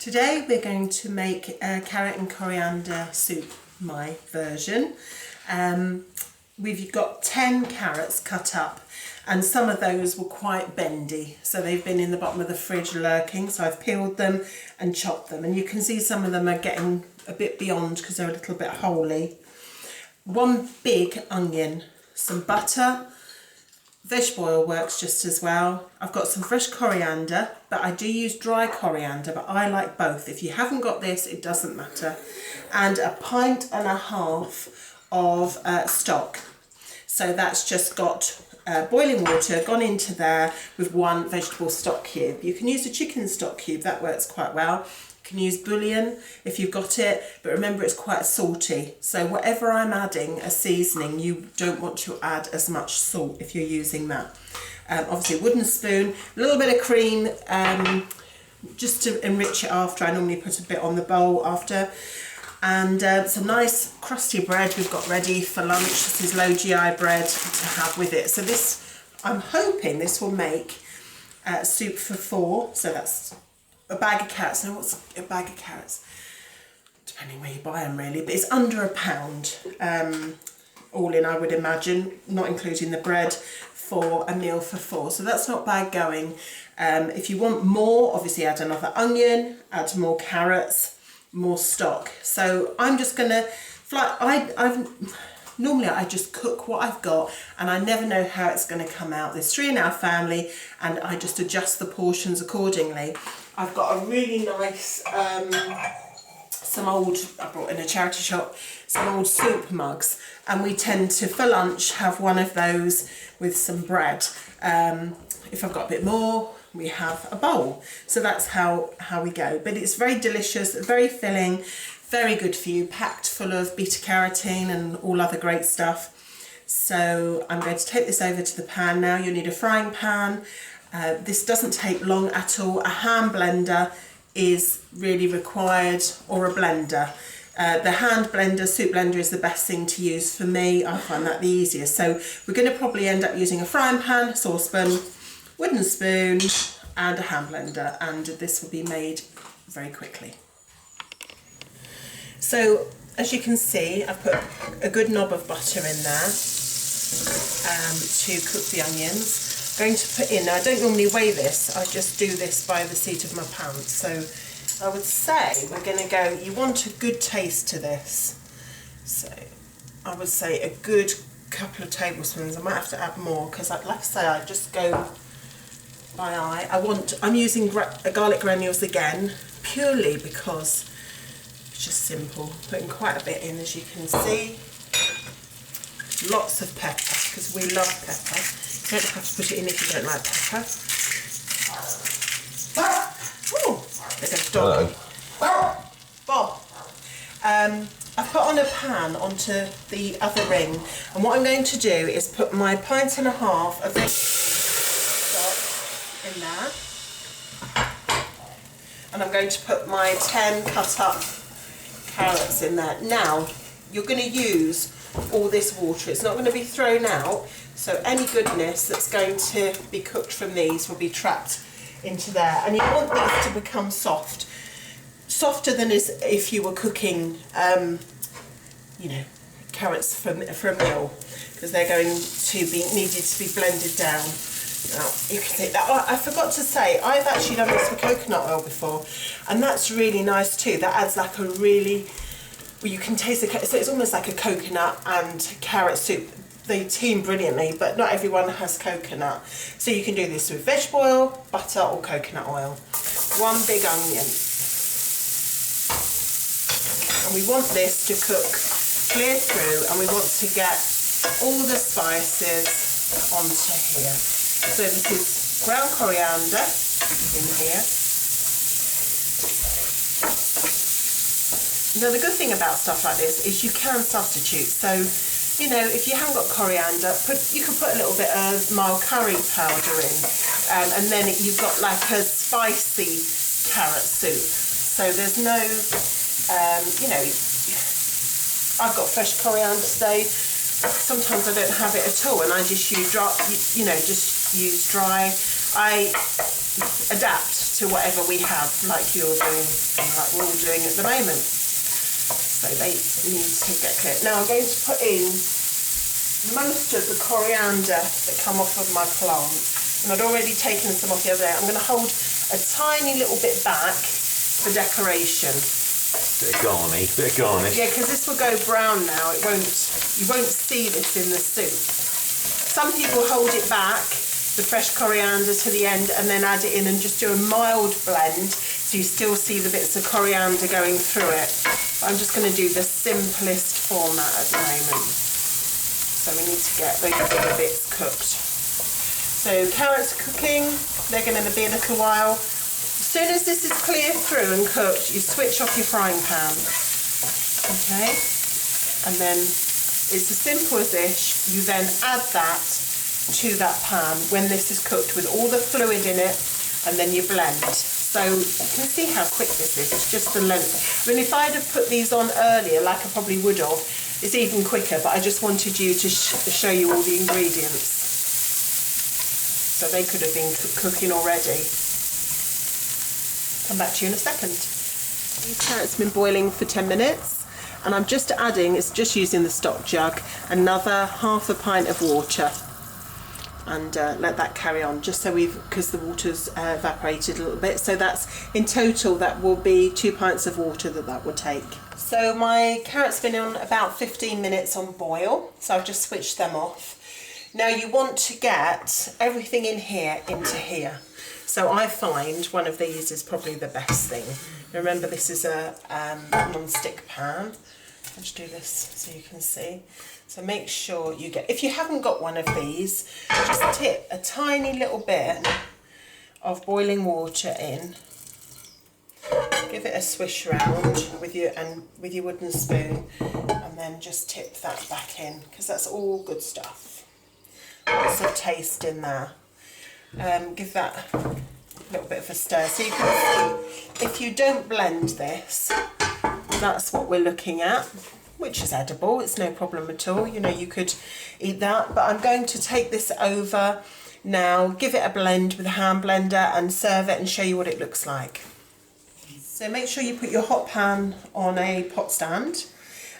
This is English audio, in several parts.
Today we're going to make a carrot and coriander soup, my version. We've got 10 carrots cut up and some of those were quite bendy, so they've been in the bottom of the fridge lurking, so I've peeled them and chopped them, and you can see some of them are getting a bit beyond because they're a little bit holy. One big onion, some butter, vegetable oil works just as well. I've got some fresh coriander, but I do use dry coriander, but I like both. If you haven't got this, it doesn't matter. And a pint and a half of stock. So that's just got boiling water gone into there with one vegetable stock cube. You can use a chicken stock cube, that works quite well. You can use bouillon if you've got it, but remember it's quite salty. So whatever I'm adding, a seasoning, you don't want to add as much salt if you're using that. Obviously a wooden spoon, a little bit of cream, just to enrich it after. I normally put a bit on the bowl after. And some nice crusty bread we've got ready for lunch. This is low GI bread to have with it. So this, I'm hoping this will make soup for 4. So that's a bag of carrots. Now what's a bag of carrots? Depending where you buy them really, but it's under £1 all in, I would imagine, not including the bread, for a meal for 4. So that's not bad going. If you want more, obviously add another onion, add more carrots, more stock. So I'm just gonna normally I just cook what I've got and I never know how it's going to come out. There's 3 in our family and I just adjust the portions accordingly. I've got a really nice some old, I brought in a charity shop, some old soup mugs, and we tend to for lunch have one of those with some bread. If I've got a bit more, we have a bowl. So that's how we go. But it's very delicious, very filling, very good for you, packed full of beta carotene and all other great stuff. So I'm going to take this over to the pan now. You'll need a frying pan. This doesn't take long at all. A hand blender is really required, or a blender. The hand blender, soup blender, is the best thing to use for me. I find that the easiest. So we're going to probably end up using a frying pan, saucepan, wooden spoon and a hand blender, and this will be made very quickly. So as you can see, I've put a good knob of butter in there to cook the onions. I'm going to put in, now I don't normally weigh this, I just do this by the seat of my pants. So I would say we're going to go, you want a good taste to this, so I would say a good couple of tablespoons. I might have to add more because like I say, I just go by eye. I'm using garlic granules again, purely because it's just simple. Putting quite a bit in, as you can see. Lots of pepper, because we love pepper. You don't have to put it in if you don't like pepper. Oh, there goes dog. Bob. I put on a pan onto the other ring, and what I'm going to do is put my pint and a half of stock in there, and I'm going to put my 10 cut up carrots in there. Now you're going to use all this water, it's not going to be thrown out, so any goodness that's going to be cooked from these will be trapped into there. And you want these to become soft, softer than if you were cooking you know, carrots for a meal, because they're going to be needed to be blended down. Now you can see that. Oh, I forgot to say, I've actually done this with coconut oil before, and that's really nice too. That adds like a really, well, you can taste the, so it's almost like a coconut and carrot soup. They team brilliantly, but not everyone has coconut. So you can do this with vegetable oil, butter or coconut oil. One big onion. And we want this to cook clear through, and we want to get all the spices onto here. So this is ground coriander in here. Now the good thing about stuff like this is you can substitute. So, you know, if you haven't got coriander, you could put a little bit of mild curry powder in, and then you've got like a spicy carrot soup. So there's no, you know, I've got fresh coriander today. Sometimes I don't have it at all, and I just use dry, you know, just use dry. I adapt to whatever we have, like you're doing, and like we're all doing at the moment. So they need to get cooked. Now I'm going to put in most of the coriander that come off of my plant, and I'd already taken some off the other day. I'm going to hold a tiny little bit back for decoration. Bit of garnish. Yeah, because this will go brown now. You won't see this in the soup. Some people hold it back, the fresh coriander to the end, and then add it in and just do a mild blend, so you still see the bits of coriander going through it. But I'm just going to do the simplest format at the moment. So we need to get those other bits cooked. So carrots are cooking. They're going to be a little while. As soon as this is clear through and cooked, you switch off your frying pan. Okay? And then it's as simple as this. You then add that to that pan when this is cooked with all the fluid in it, and then you blend. So you can see how quick this is. It's just the length. I mean, if I'd have put these on earlier, like I probably would have, it's even quicker, but I just wanted you to show you all the ingredients. So they could have been cooking already. Come back to you in a second. These carrots have been boiling for 10 minutes. And I'm just adding, it's just using the stock jug, another half a pint of water, and let that carry on, just so because the water's evaporated a little bit. So that's, in total, that will be 2 pints of water that will take. So my carrots have been on about 15 minutes on boil, so I've just switched them off. Now you want to get everything in here into here. So I find one of these is probably the best thing. Remember, this is a non-stick pan. I'll just do this so you can see. So make sure you get, if you haven't got one of these, just tip a tiny little bit of boiling water in. Give it a swish round with your wooden spoon, and then just tip that back in, because that's all good stuff. Lots of taste in there. Give that a little bit of a stir. So you can see, if you don't blend this, that's what we're looking at, which is edible. It's no problem at all. You know, you could eat that. But I'm going to take this over now, give it a blend with a hand blender, and serve it and show you what it looks like. So make sure you put your hot pan on a pot stand.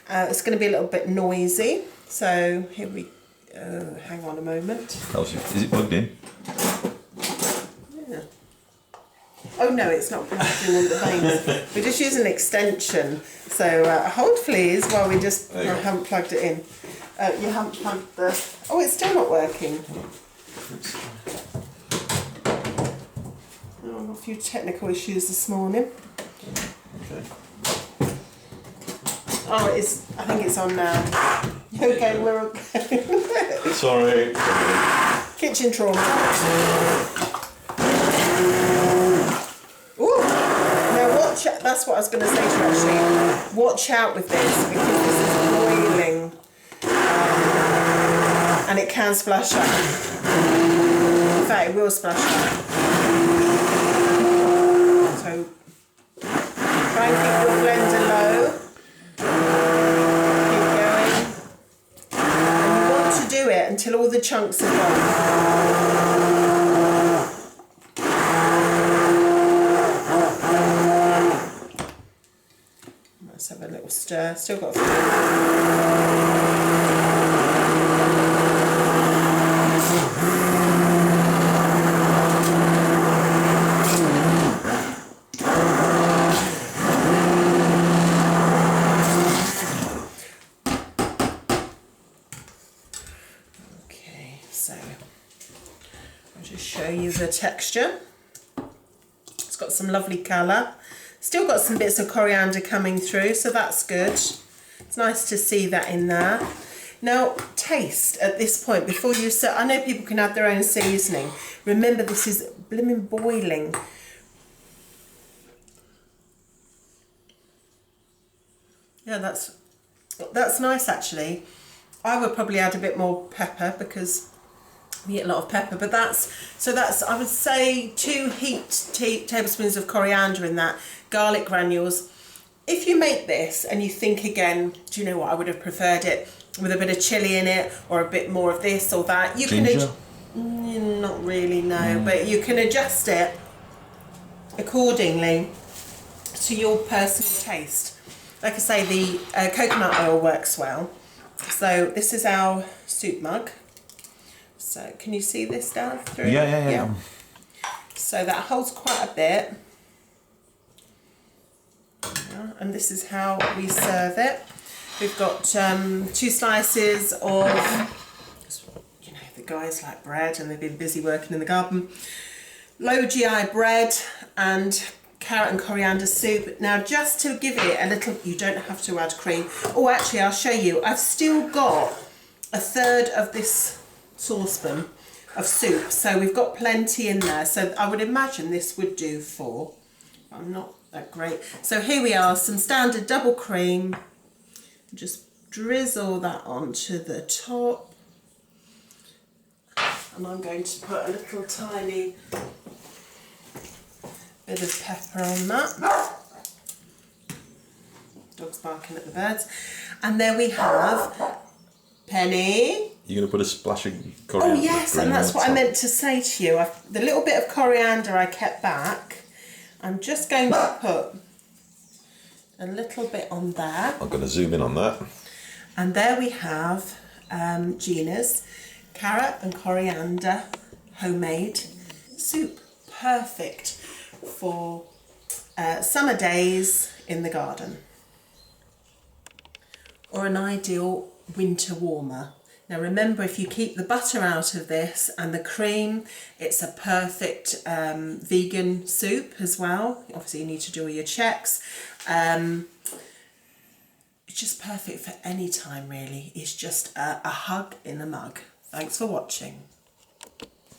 It's going to be a little bit noisy. So here we go. Hang on a moment. Is it plugged in? Yeah. Oh no, it's not plugged in all the veins. We're just using an extension. So hold please while we just haven't plugged it in. You haven't plugged the... Oh, it's still not working. Oh, a few technical issues this morning. Okay. Oh, I think it's on now. Okay, we're okay. Sorry. Kitchen trauma. Ooh! Now watch out, that's what I was going to say to you actually. Watch out with this, because this is boiling. And it can splash up. In fact, it will splash up. So try and keep your blender low. Keep going. And you want to do it until all the chunks are gone. Let's have a little stir. Still got a few. The texture. It's got some lovely colour. Still got some bits of coriander coming through, so that's good. It's nice to see that in there. Now, taste at this point before you serve. I know people can add their own seasoning. Remember, this is blimmin' boiling. Yeah, that's nice actually. I would probably add a bit more pepper because we eat a lot of pepper, but that's I would say 2 heaped tablespoons of coriander in that, garlic granules. If you make this and you think again, do you know what, I would have preferred it with a bit of chilli in it, or a bit more of this or that. You Ginger? can not really, no, but you can adjust it accordingly to your personal taste. Like I say, the coconut oil works well. So this is our soup mug. So can you see this down through? Yeah. So that holds quite a bit. Yeah, and this is how we serve it. We've got 2 slices of, you know, the guys like bread and they've been busy working in the garden. Low GI bread and carrot and coriander soup. Now just to give it a little, you don't have to add cream. Oh, actually I'll show you. I've still got 1/3 of this saucepan of soup, so we've got plenty in there. So I would imagine this would do 4. I'm not that great. So here we are, some standard double cream. Just drizzle that onto the top. And I'm going to put a little tiny bit of pepper on that. Dog's barking at the birds. And there we have Penny. You're going to put a splash of coriander? Oh yes, and that's what I meant to say to you. The little bit of coriander I kept back. I'm just going to put a little bit on there. I'm going to zoom in on that. And there we have Gina's carrot and coriander homemade soup. Perfect for summer days in the garden. Or an ideal winter warmer. Now remember, if you keep the butter out of this and the cream, it's a perfect vegan soup as well. Obviously you need to do all your checks. It's just perfect for any time really. It's just a hug in a mug. Thanks for watching.